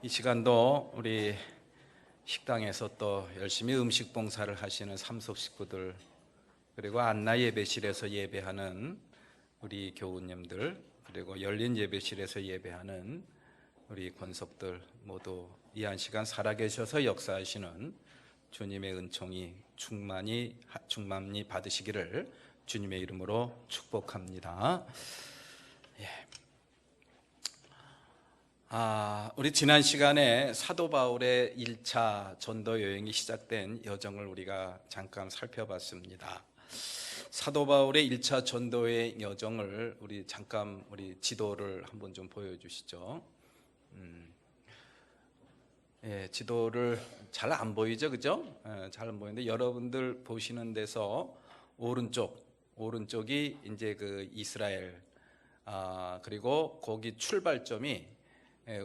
이 시간도 우리 식당에서 또 열심히 음식 봉사를 하시는 삼속 식구들, 그리고 안나 예배실에서 예배하는 우리 교우님들, 그리고 열린 예배실에서 예배하는 우리 권속들 모두 이 한 시간 살아계셔서 역사하시는 주님의 은총이 충만히 받으시기를 주님의 이름으로 축복합니다. 우리 지난 시간에 사도 바울의 1차 전도 여행이 시작된 여정을 우리가 잠깐 살펴봤습니다. 사도 바울의 1차 전도의 여정을 우리 지도를 한번 좀 보여주시죠. 지도를 잘 안 보이죠, 그죠? 잘 안 보이는데 여러분들 보시는 데서 오른쪽이 이제 그 이스라엘, 그리고 거기 출발점이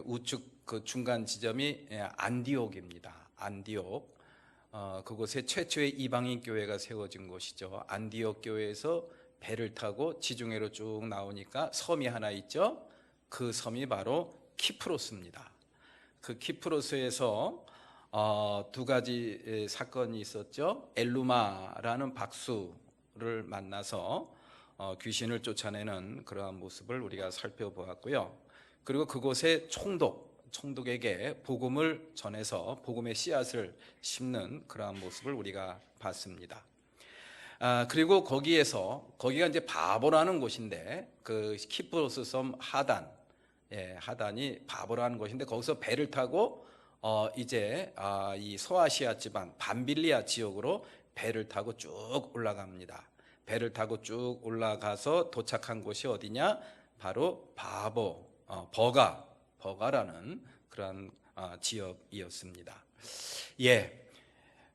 우측 그 중간 지점이 안디옥입니다. 안디옥, 그곳에 최초의 이방인 교회가 세워진 곳이죠. 안디옥 교회에서 배를 타고 지중해로 쭉 나오니까 섬이 하나 있죠. 그 섬이 바로 키프로스입니다. 그 키프로스에서 두 가지 사건이 있었죠. 엘루마라는 박수를 만나서 귀신을 쫓아내는 그러한 모습을 우리가 살펴보았고요. 그리고 그곳에 총독에게 복음을 전해서 복음의 씨앗을 심는 그러한 모습을 우리가 봤습니다. 그리고 거기가 이제 바보라는 곳인데, 그 키프로스 섬 하단이 바보라는 곳인데, 거기서 배를 타고 이제 이 소아시아 지방 밤빌리아 지역으로 배를 타고 쭉 올라갑니다. 배를 타고 쭉 올라가서 도착한 곳이 어디냐? 바로 버가라는 그런 지역이었습니다.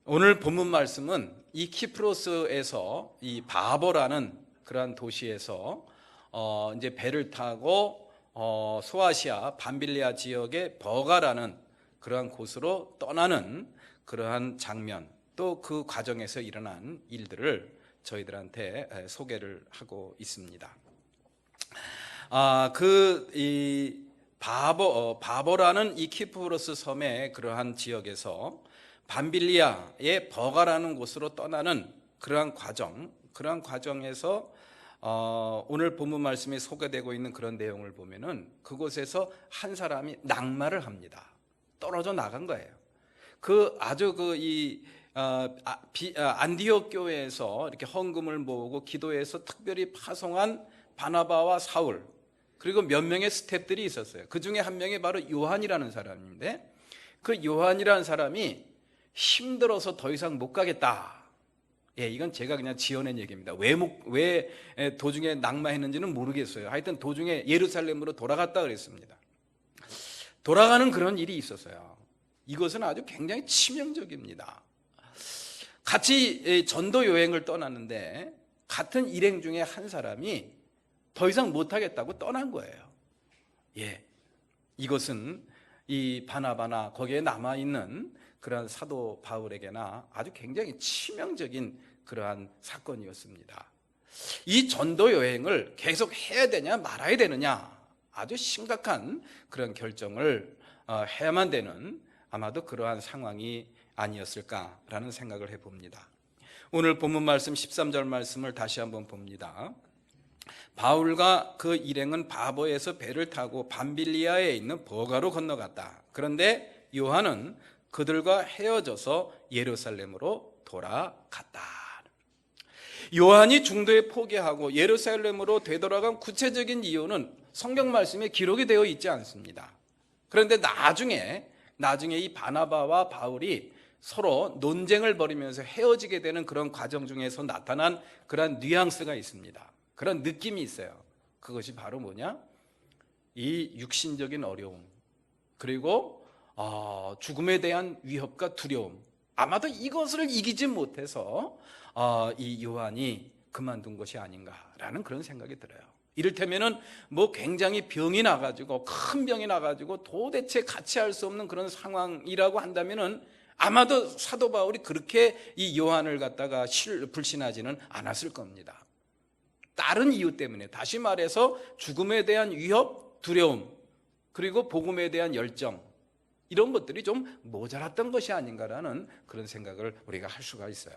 오늘 본문 말씀은 이 키프로스에서 이 바보라는 그러한 도시에서 이제 배를 타고 소아시아 밤빌리아 지역의 버가라는 그러한 곳으로 떠나는 그러한 장면, 또 그 과정에서 일어난 일들을 저희들한테 소개를 하고 있습니다. 이 바보라는 이 키프로스 섬의 그러한 지역에서 밤빌리아의 버가라는 곳으로 떠나는 그러한 과정에서 오늘 본문 말씀에 소개되고 있는 그런 내용을 보면은 그곳에서 한 사람이 낙마를 합니다. 떨어져 나간 거예요. 안디옥 교회에서 이렇게 헌금을 모으고 기도해서 특별히 파송한 바나바와 사울, 그리고 몇 명의 스태프들이 있었어요. 그 중에 한 명이 바로 요한이라는 사람인데, 그 요한이라는 사람이 힘들어서 더 이상 못 가겠다. 이건 제가 그냥 지어낸 얘기입니다. 왜 도중에 낙마했는지는 모르겠어요. 하여튼 도중에 예루살렘으로 돌아갔다 그랬습니다. 돌아가는 그런 일이 있었어요. 이것은 아주 굉장히 치명적입니다. 같이 전도 여행을 떠났는데 같은 일행 중에 한 사람이 더 이상 못하겠다고 떠난 거예요. 이것은 이 바나바나 거기에 남아있는 그러한 사도 바울에게나 아주 굉장히 치명적인 그러한 사건이었습니다. 이 전도 여행을 계속 해야 되냐 말아야 되느냐, 아주 심각한 그런 결정을 해야만 되는 아마도 그러한 상황이 아니었을까라는 생각을 해봅니다. 오늘 본문 말씀 13절 말씀을 다시 한번 봅니다. 바울과 그 일행은 바보에서 배를 타고 밤빌리아에 있는 버가로 건너갔다. 그런데 요한은 그들과 헤어져서 예루살렘으로 돌아갔다. 요한이 중도에 포기하고 예루살렘으로 되돌아간 구체적인 이유는 성경 말씀에 기록이 되어 있지 않습니다. 그런데 나중에 이 바나바와 바울이 서로 논쟁을 벌이면서 헤어지게 되는 그런 과정 중에서 나타난 그런 뉘앙스가 있습니다. 그런 느낌이 있어요. 그것이 바로 뭐냐? 이 육신적인 어려움, 그리고 죽음에 대한 위협과 두려움, 아마도 이것을 이기지 못해서 이 요한이 그만둔 것이 아닌가라는 그런 생각이 들어요. 이를테면은 굉장히 병이 나가지고, 큰 병이 나가지고 도대체 같이 할 수 없는 그런 상황이라고 한다면은 아마도 사도 바울이 그렇게 이 요한을 갖다가 불신하지는 않았을 겁니다. 다른 이유 때문에, 다시 말해서 죽음에 대한 위협, 두려움, 그리고 복음에 대한 열정, 이런 것들이 좀 모자랐던 것이 아닌가라는 그런 생각을 우리가 할 수가 있어요.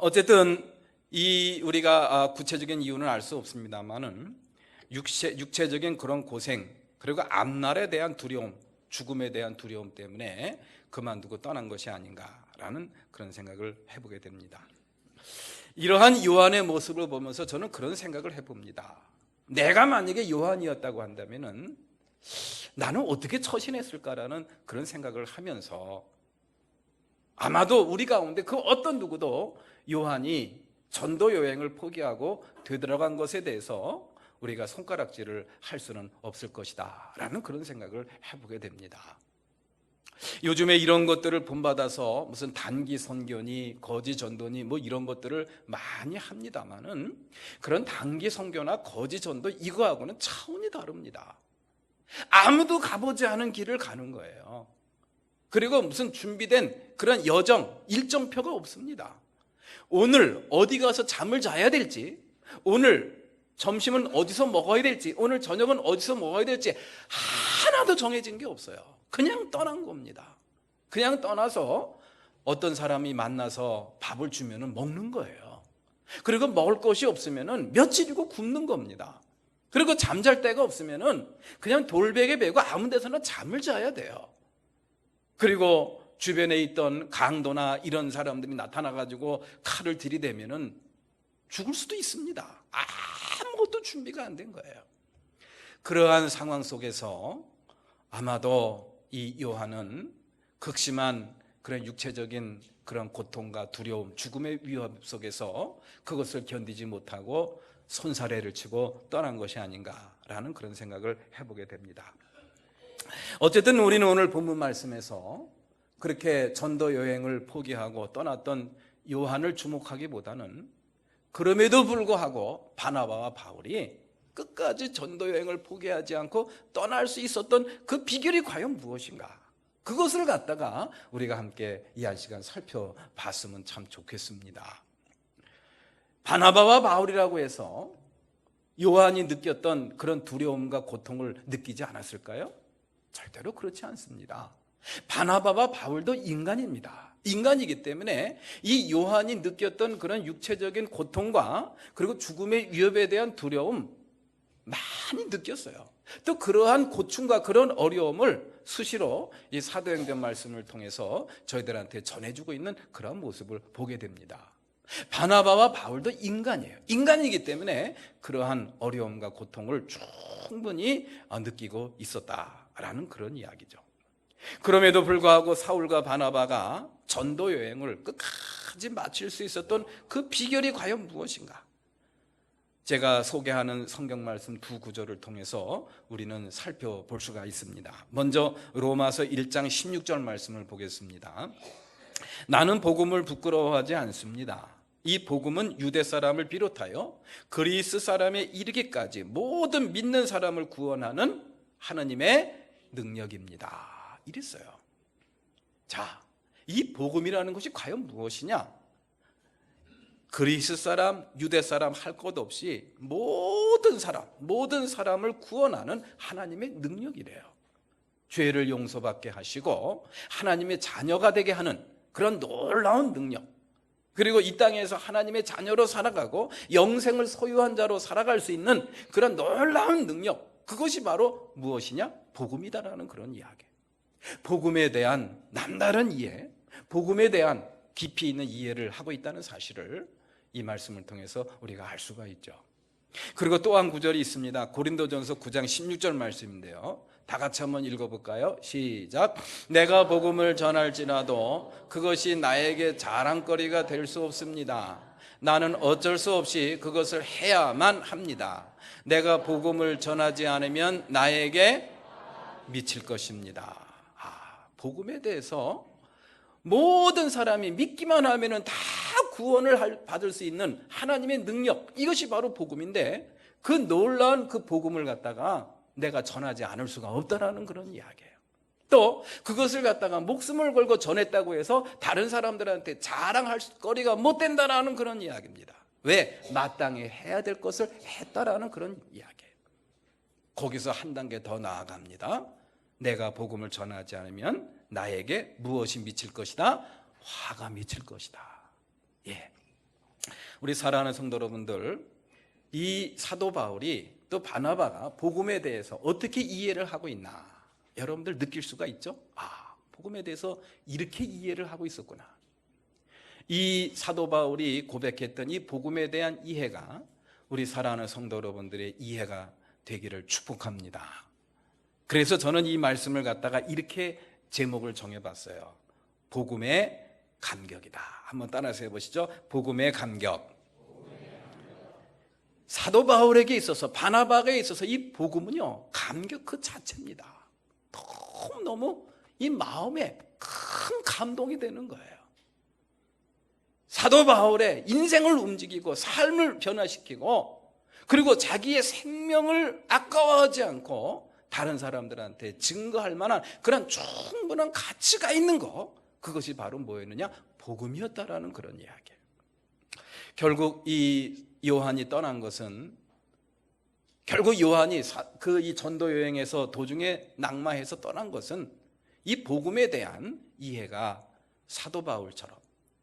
어쨌든 우리가 구체적인 이유는 알 수 없습니다만은 육체적인 그런 고생, 그리고 앞날에 대한 두려움, 죽음에 대한 두려움 때문에 그만두고 떠난 것이 아닌가라는 그런 생각을 해보게 됩니다. 이러한 요한의 모습을 보면서 저는 그런 생각을 해봅니다. 내가 만약에 요한이었다고 한다면은 나는 어떻게 처신했을까라는 그런 생각을 하면서, 아마도 우리 가운데 그 어떤 누구도 요한이 전도 여행을 포기하고 되돌아간 것에 대해서 우리가 손가락질을 할 수는 없을 것이다 라는 그런 생각을 해보게 됩니다. 요즘에 이런 것들을 본받아서 무슨 단기 선교니 거지 전도니 뭐 이런 것들을 많이 합니다만은, 그런 단기 선교나 거지 전도 이거하고는 차원이 다릅니다. 아무도 가보지 않은 길을 가는 거예요. 그리고 무슨 준비된 그런 여정, 일정표가 없습니다. 오늘 어디 가서 잠을 자야 될지, 오늘 점심은 어디서 먹어야 될지, 오늘 저녁은 어디서 먹어야 될지 하나도 정해진 게 없어요. 그냥 떠난 겁니다. 그냥 떠나서 어떤 사람이 만나서 밥을 주면 먹는 거예요. 그리고 먹을 것이 없으면 며칠이고 굶는 겁니다. 그리고 잠잘 데가 없으면 그냥 돌베개 메고 아무 데서나 잠을 자야 돼요. 그리고 주변에 있던 강도나 이런 사람들이 나타나가지고 칼을 들이대면 죽을 수도 있습니다. 아무것도 준비가 안 된 거예요. 그러한 상황 속에서 아마도 이 요한은 극심한 그런 육체적인 그런 고통과 두려움, 죽음의 위협 속에서 그것을 견디지 못하고 손사래를 치고 떠난 것이 아닌가라는 그런 생각을 해보게 됩니다. 어쨌든 우리는 오늘 본문 말씀에서 그렇게 전도 여행을 포기하고 떠났던 요한을 주목하기보다는, 그럼에도 불구하고 바나바와 바울이 끝까지 전도 여행을 포기하지 않고 떠날 수 있었던 그 비결이 과연 무엇인가, 그것을 갖다가 우리가 함께 이 한 시간 살펴봤으면 참 좋겠습니다. 바나바와 바울이라고 해서 요한이 느꼈던 그런 두려움과 고통을 느끼지 않았을까요? 절대로 그렇지 않습니다. 바나바와 바울도 인간입니다. 인간이기 때문에 이 요한이 느꼈던 그런 육체적인 고통과 그리고 죽음의 위협에 대한 두려움 많이 느꼈어요. 또 그러한 고충과 그런 어려움을 수시로 이 사도행전 말씀을 통해서 저희들한테 전해주고 있는 그런 모습을 보게 됩니다. 바나바와 바울도 인간이에요. 인간이기 때문에 그러한 어려움과 고통을 충분히 느끼고 있었다라는 그런 이야기죠. 그럼에도 불구하고 사울과 바나바가 전도 여행을 끝까지 마칠 수 있었던 그 비결이 과연 무엇인가? 제가 소개하는 성경 말씀 두 구절을 통해서 우리는 살펴볼 수가 있습니다. 먼저 로마서 1장 16절 말씀을 보겠습니다. 나는 복음을 부끄러워하지 않습니다. 이 복음은 유대 사람을 비롯하여 그리스 사람에 이르기까지 모든 믿는 사람을 구원하는 하나님의 능력입니다. 이랬어요. 자, 이 복음이라는 것이 과연 무엇이냐? 그리스 사람, 유대 사람 할 것 없이 모든 사람을 구원하는 하나님의 능력이래요. 죄를 용서받게 하시고 하나님의 자녀가 되게 하는 그런 놀라운 능력, 그리고 이 땅에서 하나님의 자녀로 살아가고 영생을 소유한 자로 살아갈 수 있는 그런 놀라운 능력, 그것이 바로 무엇이냐? 복음이다라는 그런 이야기. 복음에 대한 남다른 이해, 복음에 대한 깊이 있는 이해를 하고 있다는 사실을 이 말씀을 통해서 우리가 알 수가 있죠. 그리고 또 한 구절이 있습니다. 고린도전서 9장 16절 말씀인데요, 다 같이 한번 읽어볼까요? 시작. 내가 복음을 전할지라도 그것이 나에게 자랑거리가 될 수 없습니다. 나는 어쩔 수 없이 그것을 해야만 합니다. 내가 복음을 전하지 않으면 나에게 미칠 것입니다. 복음에 대해서 모든 사람이 믿기만 하면 다 구원을 받을 수 있는 하나님의 능력, 이것이 바로 복음인데, 그 놀라운 그 복음을 갖다가 내가 전하지 않을 수가 없다라는 그런 이야기예요. 또 그것을 갖다가 목숨을 걸고 전했다고 해서 다른 사람들한테 자랑할 거리가 못 된다라는 그런 이야기입니다. 왜? 마땅히 해야 될 것을 했다라는 그런 이야기예요. 거기서 한 단계 더 나아갑니다. 내가 복음을 전하지 않으면 나에게 무엇이 미칠 것이다? 화가 미칠 것이다. 예. 우리 사랑하는 성도 여러분들, 이 사도 바울이 또 바나바가 복음에 대해서 어떻게 이해를 하고 있나 여러분들 느낄 수가 있죠? 복음에 대해서 이렇게 이해를 하고 있었구나. 이 사도 바울이 고백했던 이 복음에 대한 이해가 우리 사랑하는 성도 여러분들의 이해가 되기를 축복합니다. 그래서 저는 이 말씀을 갖다가 이렇게 제목을 정해봤어요. 복음의 감격이다. 한번 따라서 해보시죠. 복음의 감격. 사도 바울에게 있어서, 바나바에게 있어서 이 복음은요, 감격 그 자체입니다. 너무너무 이 마음에 큰 감동이 되는 거예요. 사도 바울의 인생을 움직이고 삶을 변화시키고, 그리고 자기의 생명을 아까워하지 않고 다른 사람들한테 증거할 만한 그런 충분한 가치가 있는 거, 그것이 바로 뭐였느냐? 복음이었다라는 그런 이야기예요. 결국 이 요한이 떠난 것은, 결국 요한이 이 전도 여행에서 도중에 낙마해서 떠난 것은 이 복음에 대한 이해가 사도 바울처럼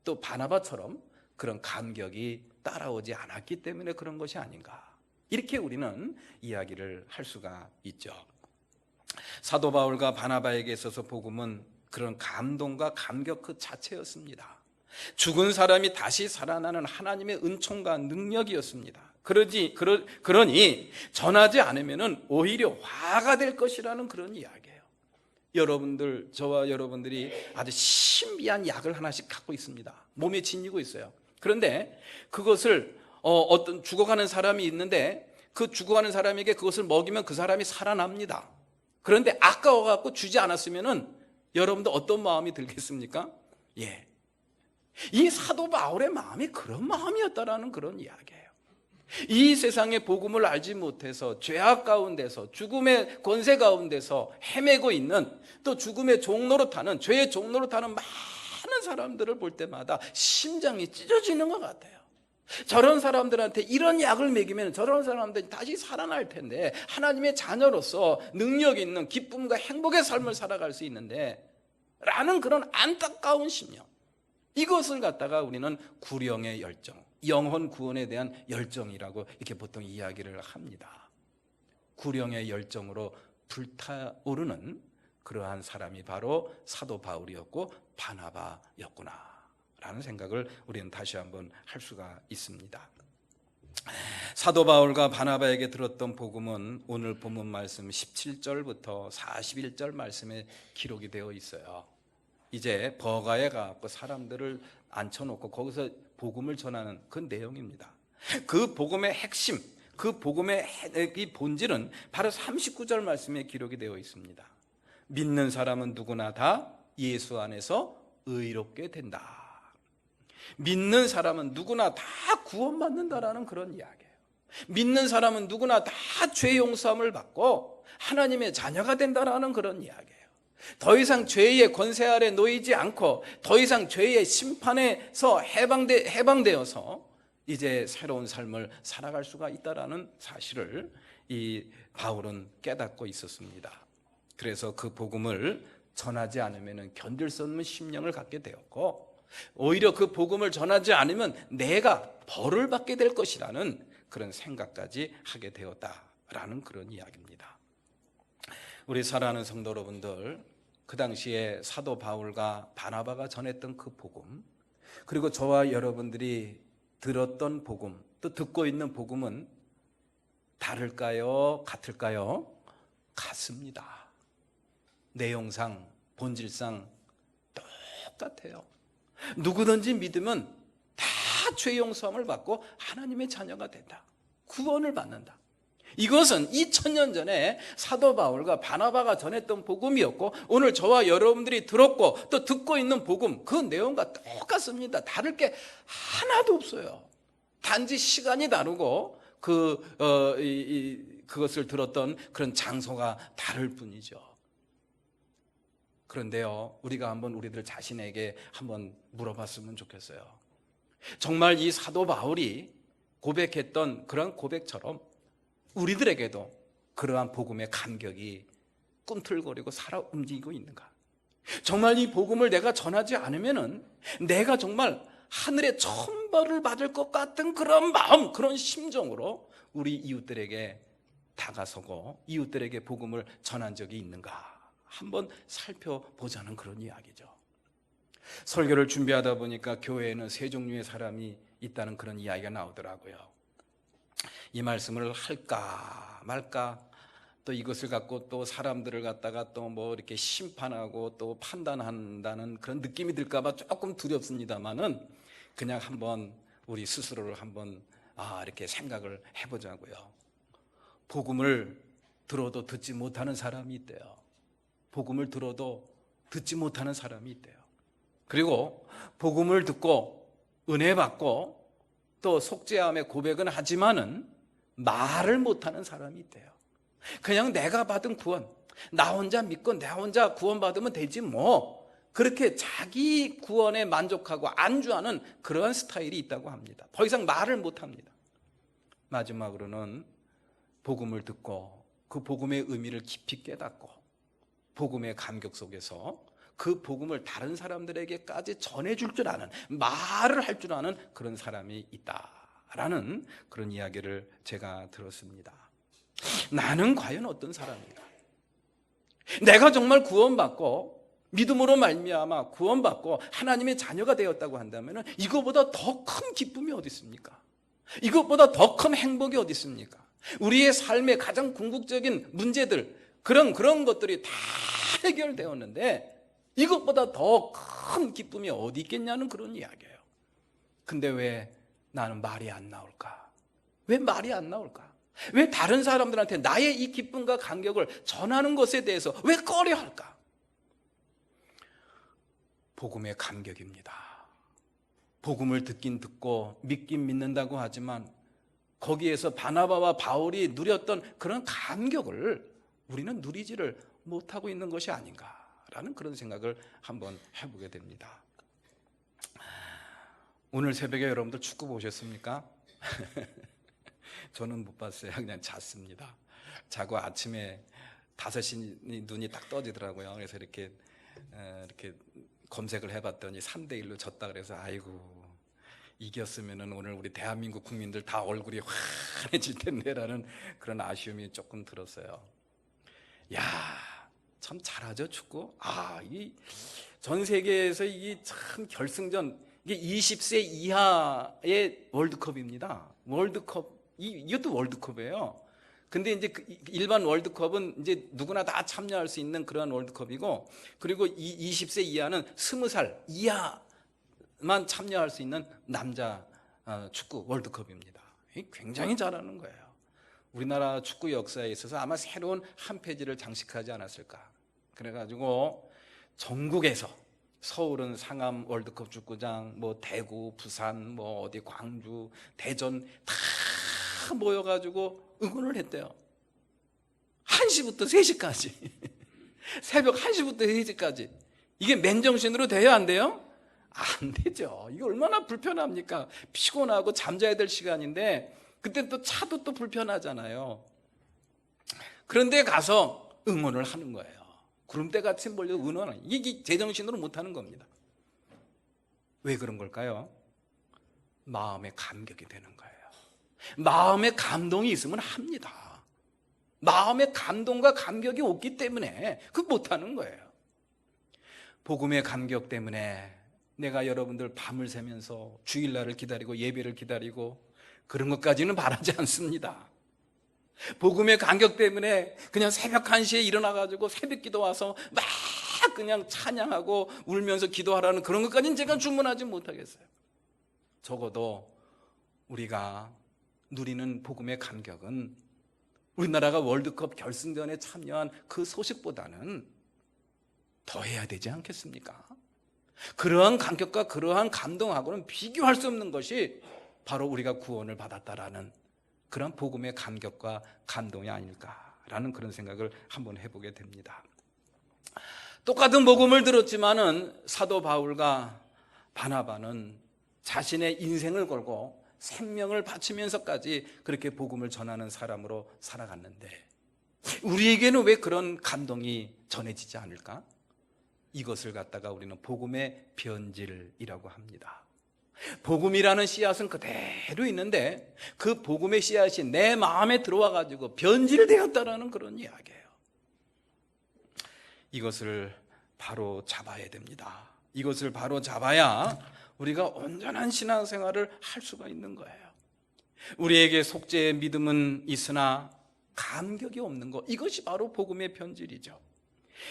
또 바나바처럼 그런 감격이 따라오지 않았기 때문에 그런 것이 아닌가, 이렇게 우리는 이야기를 할 수가 있죠. 사도 바울과 바나바에게 있어서 복음은 그런 감동과 감격 그 자체였습니다. 죽은 사람이 다시 살아나는 하나님의 은총과 능력이었습니다. 그러니 전하지 않으면 오히려 화가 될 것이라는 그런 이야기예요. 여러분들, 저와 여러분들이 아주 신비한 약을 하나씩 갖고 있습니다. 몸에 지니고 있어요. 그런데 그것을 어떤 죽어가는 사람이 있는데 그 죽어가는 사람에게 그것을 먹이면 그 사람이 살아납니다. 그런데 아까워갖고 주지 않았으면은 여러분들 어떤 마음이 들겠습니까? 예. 이 사도 바울의 마음이 그런 마음이었다라는 그런 이야기예요. 이 세상의 복음을 알지 못해서 죄악 가운데서 죽음의 권세 가운데서 헤매고 있는, 또 죽음의 종로로 타는, 죄의 종로로 타는 많은 사람들을 볼 때마다 심장이 찢어지는 것 같아요. 저런 사람들한테 이런 약을 먹이면 저런 사람들이 다시 살아날 텐데, 하나님의 자녀로서 능력 있는 기쁨과 행복의 삶을 살아갈 수 있는데 라는 그런 안타까운 심령, 이것을 갖다가 우리는 구령의 열정, 영혼 구원에 대한 열정이라고 이렇게 보통 이야기를 합니다. 구령의 열정으로 불타오르는 그러한 사람이 바로 사도 바울이었고 바나바였구나 라는 생각을 우리는 다시 한번 할 수가 있습니다. 사도 바울과 바나바에게 들었던 복음은 오늘 본문 말씀 17절부터 41절 말씀에 기록이 되어 있어요. 이제 버가에 가서 사람들을 앉혀놓고 거기서 복음을 전하는 그 내용입니다. 그 복음의 핵심, 그 복음의 이 본질은 바로 39절 말씀에 기록이 되어 있습니다. 믿는 사람은 누구나 다 예수 안에서 의롭게 된다. 믿는 사람은 누구나 다 구원받는다라는 그런 이야기예요. 믿는 사람은 누구나 다 죄 용서함을 받고 하나님의 자녀가 된다라는 그런 이야기예요. 더 이상 죄의 권세 아래 놓이지 않고 더 이상 죄의 심판에서 해방되어서 이제 새로운 삶을 살아갈 수가 있다라는 사실을 이 바울은 깨닫고 있었습니다. 그래서 그 복음을 전하지 않으면 견딜 수 없는 심령을 갖게 되었고, 오히려 그 복음을 전하지 않으면 내가 벌을 받게 될 것이라는 그런 생각까지 하게 되었다라는 그런 이야기입니다. 우리 사랑하는 성도 여러분들, 그 당시에 사도 바울과 바나바가 전했던 그 복음, 그리고 저와 여러분들이 들었던 복음, 또 듣고 있는 복음은 다를까요? 같을까요? 같습니다. 내용상, 본질상 똑같아요. 누구든지 믿으면 다 죄 용서함을 받고 하나님의 자녀가 된다. 구원을 받는다. 이것은 2000년 전에 사도 바울과 바나바가 전했던 복음이었고, 오늘 저와 여러분들이 들었고 또 듣고 있는 복음, 그 내용과 똑같습니다. 다를 게 하나도 없어요. 단지 시간이 다르고 그것을 들었던 그런 장소가 다를 뿐이죠. 그런데요, 우리가 한번 우리들 자신에게 한번 물어봤으면 좋겠어요. 정말 이 사도 바울이 고백했던 그런 고백처럼 우리들에게도 그러한 복음의 감격이 꿈틀거리고 살아 움직이고 있는가? 정말 이 복음을 내가 전하지 않으면은 내가 정말 하늘의 천벌을 받을 것 같은 그런 마음, 그런 심정으로 우리 이웃들에게 다가서고 이웃들에게 복음을 전한 적이 있는가? 한번 살펴보자는 그런 이야기죠. 설교를 준비하다 보니까 교회에는 세 종류의 사람이 있다는 그런 이야기가 나오더라고요. 이 말씀을 할까 말까, 또 이것을 갖고 또 사람들을 갖다가 또 뭐 이렇게 심판하고 또 판단한다는 그런 느낌이 들까봐 조금 두렵습니다만은 그냥 한번 우리 스스로를 한번 이렇게 생각을 해보자고요. 복음을 들어도 듣지 못하는 사람이 있대요. 복음을 들어도 듣지 못하는 사람이 있대요. 그리고 복음을 듣고 은혜 받고 또 속죄함의 고백은 하지만은 말을 못하는 사람이 있대요. 그냥 내가 받은 구원, 나 혼자 믿고 나 혼자 구원받으면 되지 뭐, 그렇게 자기 구원에 만족하고 안주하는 그러한 스타일이 있다고 합니다. 더 이상 말을 못합니다. 마지막으로는 복음을 듣고 그 복음의 의미를 깊이 깨닫고 복음의 감격 속에서 그 복음을 다른 사람들에게까지 전해줄 줄 아는, 말을 할 줄 아는 그런 사람이 있다라는 그런 이야기를 제가 들었습니다. 나는 과연 어떤 사람인가? 내가 정말 구원받고 믿음으로 말미암아 구원받고 하나님의 자녀가 되었다고 한다면 이것보다 더 큰 기쁨이 어디 있습니까? 이것보다 더 큰 행복이 어디 있습니까? 우리의 삶의 가장 궁극적인 문제들, 그런 것들이 다 해결되었는데 이것보다 더 큰 기쁨이 어디 있겠냐는 그런 이야기예요. 근데 왜 나는 말이 안 나올까? 왜 말이 안 나올까? 왜 다른 사람들한테 나의 이 기쁨과 감격을 전하는 것에 대해서 왜 꺼려 할까? 복음의 감격입니다. 복음을 듣긴 듣고 믿긴 믿는다고 하지만 거기에서 바나바와 바울이 누렸던 그런 감격을 우리는 누리지를 못하고 있는 것이 아닌가라는 그런 생각을 한번 해보게 됩니다. 오늘 새벽에 여러분들 축구 보셨습니까? 저는 못 봤어요. 그냥 잤습니다. 자고 아침에 5시 눈이 딱 떠지더라고요. 그래서 이렇게 검색을 해봤더니 3대1로 졌다 그래서 아이고, 이겼으면 오늘 우리 대한민국 국민들 다 얼굴이 환해질 텐데라는 그런 아쉬움이 조금 들었어요. 야, 참 잘하죠, 축구. 이 전 세계에서 이게 참 결승전, 이게 20세 이하의 월드컵입니다. 월드컵, 이것도 월드컵이에요. 근데 이제 일반 월드컵은 이제 누구나 다 참여할 수 있는 그런 월드컵이고, 그리고 이 20세 이하는 20살 이하만 참여할 수 있는 남자 축구 월드컵입니다. 굉장히 잘하는 거예요. 우리나라 축구 역사에 있어서 아마 새로운 한 페이지를 장식하지 않았을까. 그래가지고 전국에서, 서울은 상암 월드컵 축구장, 뭐 대구, 부산, 뭐 어디 광주, 대전 다 모여가지고 응원을 했대요. 1시부터 3시까지. 새벽 1시부터 3시까지. 이게 맨정신으로 돼요, 안 돼요? 안 되죠. 이게 얼마나 불편합니까? 피곤하고 잠자야 될 시간인데 그때 또 차도 또 불편하잖아요. 그런데 가서 응원을 하는 거예요. 구름대같이 몰려 응원하는, 이게 제정신으로 못하는 겁니다. 왜 그런 걸까요? 마음의 감격이 되는 거예요. 마음의 감동이 있으면 합니다. 마음의 감동과 감격이 없기 때문에 못하는 거예요. 복음의 감격 때문에 내가 여러분들 밤을 새면서 주일날을 기다리고 예배를 기다리고 그런 것까지는 바라지 않습니다. 복음의 감격 때문에 그냥 새벽 1시에 일어나가지고 새벽 기도 와서 막 그냥 찬양하고 울면서 기도하라는 그런 것까지는 제가 주문하지 못하겠어요. 적어도 우리가 누리는 복음의 감격은 우리나라가 월드컵 결승전에 참여한 그 소식보다는 더해야 되지 않겠습니까? 그러한 감격과 그러한 감동하고는 비교할 수 없는 것이 바로 우리가 구원을 받았다라는 그런 복음의 감격과 감동이 아닐까라는 그런 생각을 한번 해보게 됩니다. 똑같은 복음을 들었지만은 사도 바울과 바나바는 자신의 인생을 걸고 생명을 바치면서까지 그렇게 복음을 전하는 사람으로 살아갔는데 우리에게는 왜 그런 감동이 전해지지 않을까? 이것을 갖다가 우리는 복음의 변질이라고 합니다. 복음이라는 씨앗은 그대로 있는데 그 복음의 씨앗이 내 마음에 들어와 가지고 변질되었다라는 그런 이야기예요. 이것을 바로 잡아야 됩니다. 이것을 바로 잡아야 우리가 온전한 신앙생활을 할 수가 있는 거예요. 우리에게 속죄의 믿음은 있으나 감격이 없는 것, 이것이 바로 복음의 변질이죠.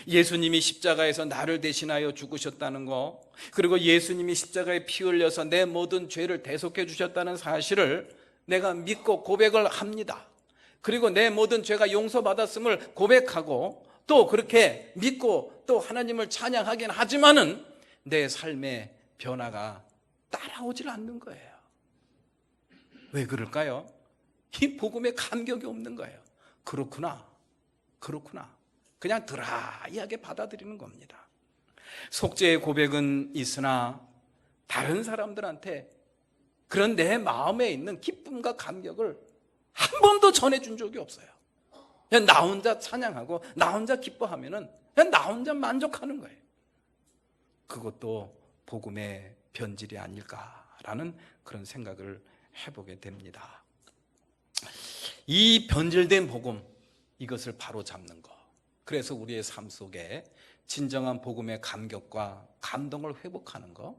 예수님이 십자가에서 나를 대신하여 죽으셨다는 거, 그리고 예수님이 십자가에 피 흘려서 내 모든 죄를 대속해 주셨다는 사실을 내가 믿고 고백을 합니다. 그리고 내 모든 죄가 용서받았음을 고백하고 또 그렇게 믿고 또 하나님을 찬양하긴 하지만은 내 삶의 변화가 따라오질 않는 거예요. 왜 그럴까요? 이 복음에 감격이 없는 거예요. 그렇구나. 그냥 드라이하게 받아들이는 겁니다. 속죄의 고백은 있으나 다른 사람들한테 그런 내 마음에 있는 기쁨과 감격을 한 번도 전해준 적이 없어요. 그냥 나 혼자 찬양하고 나 혼자 기뻐하면은 그냥 나 혼자 만족하는 거예요. 그것도 복음의 변질이 아닐까라는 그런 생각을 해보게 됩니다. 이 변질된 복음, 이것을 바로 잡는 것, 그래서 우리의 삶 속에 진정한 복음의 감격과 감동을 회복하는 것,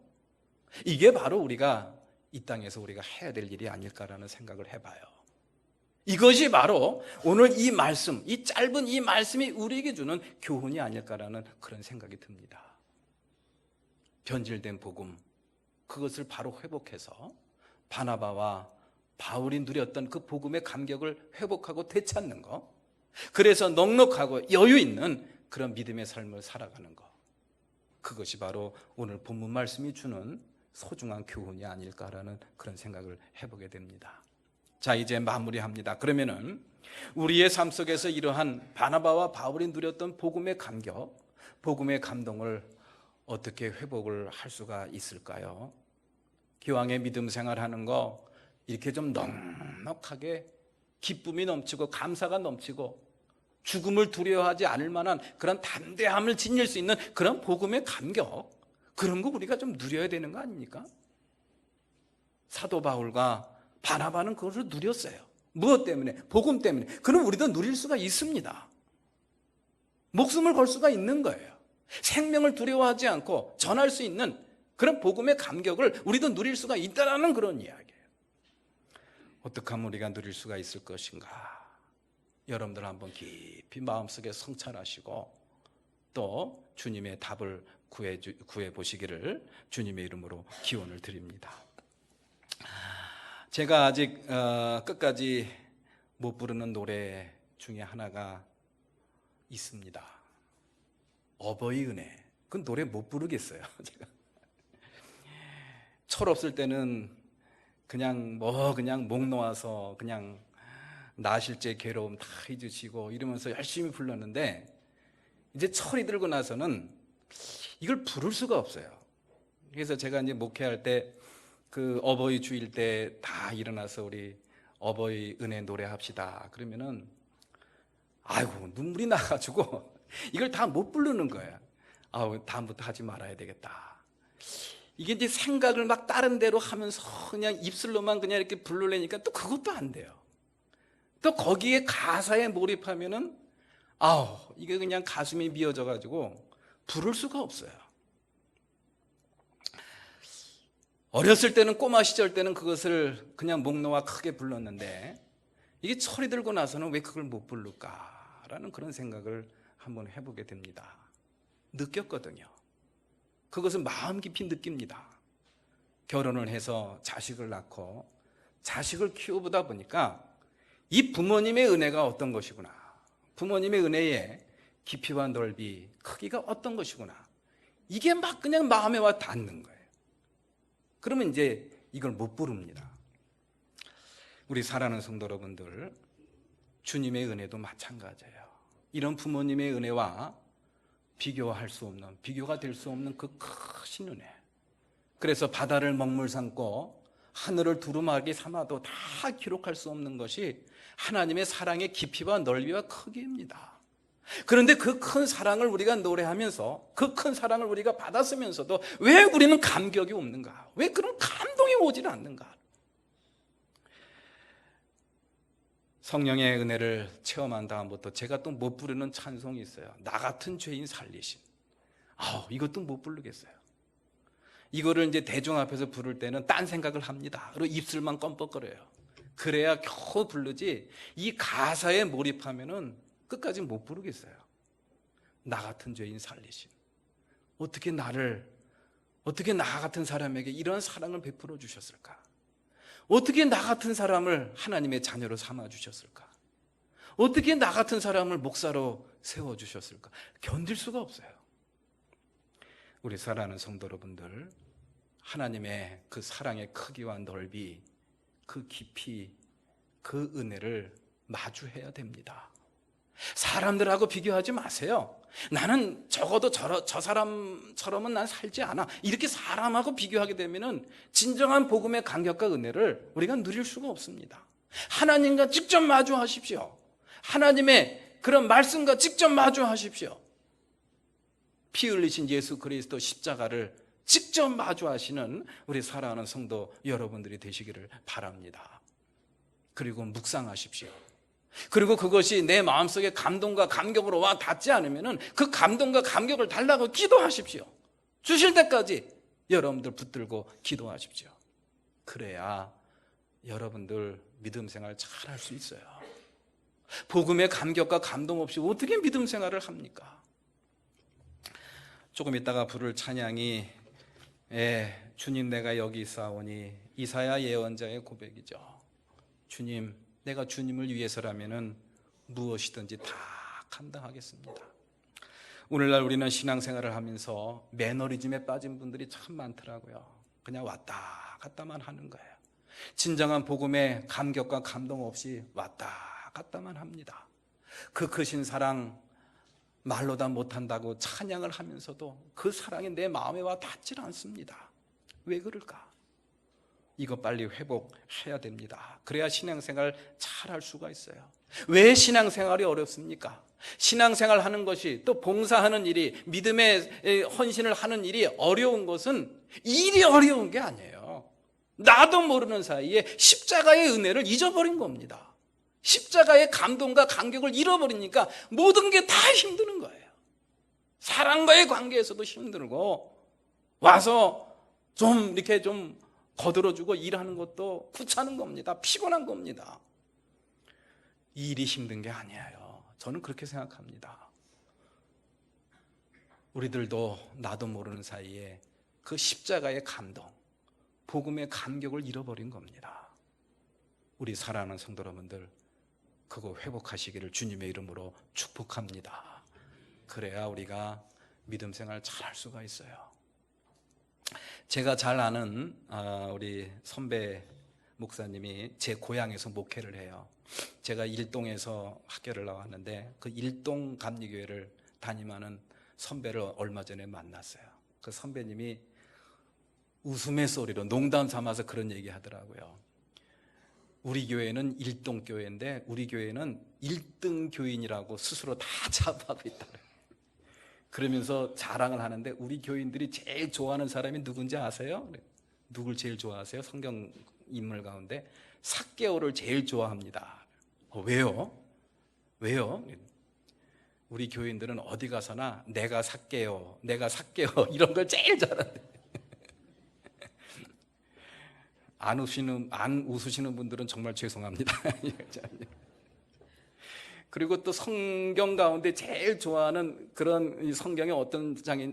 이게 바로 우리가 이 땅에서 우리가 해야 될 일이 아닐까라는 생각을 해봐요. 이것이 바로 오늘 이 말씀, 이 짧은 이 말씀이 우리에게 주는 교훈이 아닐까라는 그런 생각이 듭니다. 변질된 복음, 그것을 바로 회복해서 바나바와 바울이 누렸던 그 복음의 감격을 회복하고 되찾는 것, 그래서 넉넉하고 여유 있는 그런 믿음의 삶을 살아가는 것, 그것이 바로 오늘 본문 말씀이 주는 소중한 교훈이 아닐까라는 그런 생각을 해보게 됩니다. 자, 이제 마무리합니다. 그러면은 우리의 삶 속에서 이러한 바나바와 바울이 누렸던 복음의 감격, 복음의 감동을 어떻게 회복을 할 수가 있을까요? 기왕의 믿음 생활하는 거 이렇게 좀 넉넉하게 기쁨이 넘치고 감사가 넘치고 죽음을 두려워하지 않을 만한 그런 담대함을 지닐 수 있는 그런 복음의 감격, 그런 거 우리가 좀 누려야 되는 거 아닙니까? 사도 바울과 바나바는 그것을 누렸어요. 무엇 때문에? 복음 때문에. 그럼 우리도 누릴 수가 있습니다. 목숨을 걸 수가 있는 거예요. 생명을 두려워하지 않고 전할 수 있는 그런 복음의 감격을 우리도 누릴 수가 있다는 그런 이야기예요. 어떻게 하면 우리가 누릴 수가 있을 것인가? 여러분들 한번 깊이 마음속에 성찰하시고 또 주님의 답을 구해 보시기를 주님의 이름으로 기원을 드립니다. 제가 아직 끝까지 못 부르는 노래 중에 하나가 있습니다. 어버이 은혜. 그 노래 못 부르겠어요. 제가 철없을 때는 그냥 목 놓아서 그냥 나실제 괴로움 다 잊으시고 이러면서 열심히 불렀는데 이제 철이 들고 나서는 이걸 부를 수가 없어요. 그래서 제가 이제 목회할 때 그 어버이 주일 때 다 일어나서 우리 어버이 은혜 노래합시다. 그러면은 아이고 눈물이 나가지고 이걸 다 못 부르는 거예요. 다음부터 하지 말아야 되겠다. 이게 이제 생각을 막 다른 데로 하면서 그냥 입술로만 그냥 이렇게 부르려니까 또 그것도 안 돼요. 또 거기에 가사에 몰입하면은 이게 그냥 가슴이 미어져 가지고 부를 수가 없어요. 어렸을 때는 꼬마 시절 때는 그것을 그냥 목 놓아 크게 불렀는데 이게 철이 들고 나서는 왜 그걸 못 부를까라는 그런 생각을 한번 해보게 됩니다. 느꼈거든요. 그것은 마음 깊이 느낍니다. 결혼을 해서 자식을 낳고 자식을 키워보다 보니까 이 부모님의 은혜가 어떤 것이구나, 부모님의 은혜의 깊이와 넓이, 크기가 어떤 것이구나, 이게 막 그냥 마음에 와 닿는 거예요. 그러면 이제 이걸 못 부릅니다. 우리 사랑하는 성도 여러분들, 주님의 은혜도 마찬가지예요. 이런 부모님의 은혜와 비교할 수 없는, 비교가 될 수 없는 그 크신 은혜. 그래서 바다를 먹물 삼고 하늘을 두루마기 삼아도 다 기록할 수 없는 것이 하나님의 사랑의 깊이와 넓이와 크기입니다. 그런데 그 큰 사랑을 우리가 노래하면서 그 큰 사랑을 우리가 받았으면서도 왜 우리는 감격이 없는가? 왜 그런 감동이 오질 않는가? 성령의 은혜를 체험한 다음부터 제가 또 못 부르는 찬송이 있어요. 나 같은 죄인 살리신. 이것도 못 부르겠어요. 이거를 이제 대중 앞에서 부를 때는 딴 생각을 합니다. 그리고 입술만 껌뻑거려요. 그래야 겨우 부르지, 이 가사에 몰입하면은 끝까지 못 부르겠어요. 나 같은 죄인 살리신. 어떻게 나 같은 사람에게 이런 사랑을 베풀어 주셨을까? 어떻게 나 같은 사람을 하나님의 자녀로 삼아 주셨을까? 어떻게 나 같은 사람을 목사로 세워 주셨을까? 견딜 수가 없어요. 우리 사랑하는 성도 여러분들, 하나님의 그 사랑의 크기와 넓이, 그 깊이, 그 은혜를 마주해야 됩니다. 사람들하고 비교하지 마세요. 나는 적어도 저 사람처럼은 난 살지 않아. 이렇게 사람하고 비교하게 되면은 진정한 복음의 감격과 은혜를 우리가 누릴 수가 없습니다. 하나님과 직접 마주하십시오. 하나님의 그런 말씀과 직접 마주하십시오. 피 흘리신 예수 그리스도 십자가를 직접 마주하시는 우리 사랑하는 성도 여러분들이 되시기를 바랍니다. 그리고 묵상하십시오. 그리고 그것이 내 마음속에 감동과 감격으로 와 닿지 않으면 그 감동과 감격을 달라고 기도하십시오. 주실 때까지 여러분들 붙들고 기도하십시오. 그래야 여러분들 믿음 생활 잘 할 수 있어요. 복음의 감격과 감동 없이 어떻게 믿음 생활을 합니까? 조금 있다가 부를 찬양이 주님 내가 여기 있사오니, 이사야 예언자의 고백이죠. 주님, 내가 주님을 위해서라면은 무엇이든지 다 감당하겠습니다. 오늘날 우리는 신앙생활을 하면서 매너리즘에 빠진 분들이 참 많더라고요. 그냥 왔다 갔다만 하는 거예요. 진정한 복음의 감격과 감동 없이 왔다 갔다만 합니다. 그 크신 사랑 말로 다 못한다고 찬양을 하면서도 그 사랑이 내 마음에 와 닿질 않습니다. 왜 그럴까? 이거 빨리 회복해야 됩니다. 그래야 신앙생활 잘 할 수가 있어요. 왜 신앙생활이 어렵습니까? 신앙생활 하는 것이, 또 봉사하는 일이, 믿음의 헌신을 하는 일이 어려운 것은 일이 어려운 게 아니에요. 나도 모르는 사이에 십자가의 은혜를 잊어버린 겁니다. 십자가의 감동과 감격을 잃어버리니까 모든 게 다 힘드는 거예요. 사람과의 관계에서도 힘들고, 와서 좀 이렇게 좀 거들어주고 일하는 것도 귀찮은 겁니다. 피곤한 겁니다. 일이 힘든 게 아니에요. 저는 그렇게 생각합니다. 우리들도 나도 모르는 사이에 그 십자가의 감동, 복음의 감격을 잃어버린 겁니다. 우리 사랑하는 성도 여러분들, 그거 회복하시기를 주님의 이름으로 축복합니다. 그래야 우리가 믿음 생활 잘 할 수가 있어요. 제가 잘 아는 우리 선배 목사님이 제 고향에서 목회를 해요. 제가 일동에서 학교를 나왔는데 그 일동 감리교회를 담임하는 선배를 얼마 전에 만났어요. 그 선배님이 웃음의 소리로 농담 삼아서 그런 얘기 하더라고요. 우리 교회는 일동교회인데 우리 교회는 1등 교인이라고 스스로 다 자부하고 있다. 그러면서 자랑을 하는데, 우리 교인들이 제일 좋아하는 사람이 누군지 아세요? 누굴 제일 좋아하세요? 성경 인물 가운데 삭개오를 제일 좋아합니다. 왜요? 우리 교인들은 어디 가서나 내가 삭개오 이런 걸 제일 잘하는데, 안 웃으시는 분들은 정말 죄송합니다. 그리고 또 성경 가운데 제일 좋아하는 그런 성경의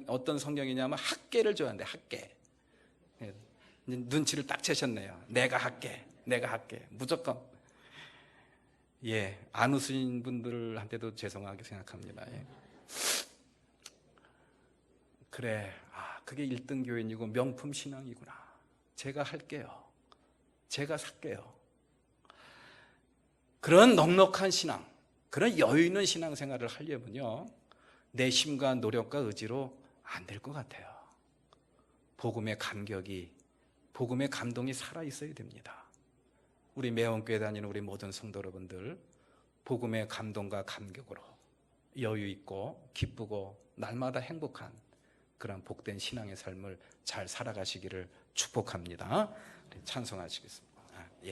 어떤 성경이냐면 학계를 좋아한대. 학계. 눈치를 딱 채셨네요. 내가 할게 무조건. 안 웃으신 분들한테도 죄송하게 생각합니다. 그래, 그게 1등 교인이고 명품 신앙이구나. 제가 할게요. 제가 살게요. 그런 넉넉한 신앙, 그런 여유 있는 신앙생활을 하려면요, 내 힘과 노력과 의지로 안 될 것 같아요. 복음의 감격이, 복음의 감동이 살아 있어야 됩니다. 우리 매원교회 다니는 우리 모든 성도 여러분들, 복음의 감동과 감격으로 여유 있고 기쁘고 날마다 행복한 그런 복된 신앙의 삶을 잘 살아가시기를 축복합니다. 찬송하시겠습니다.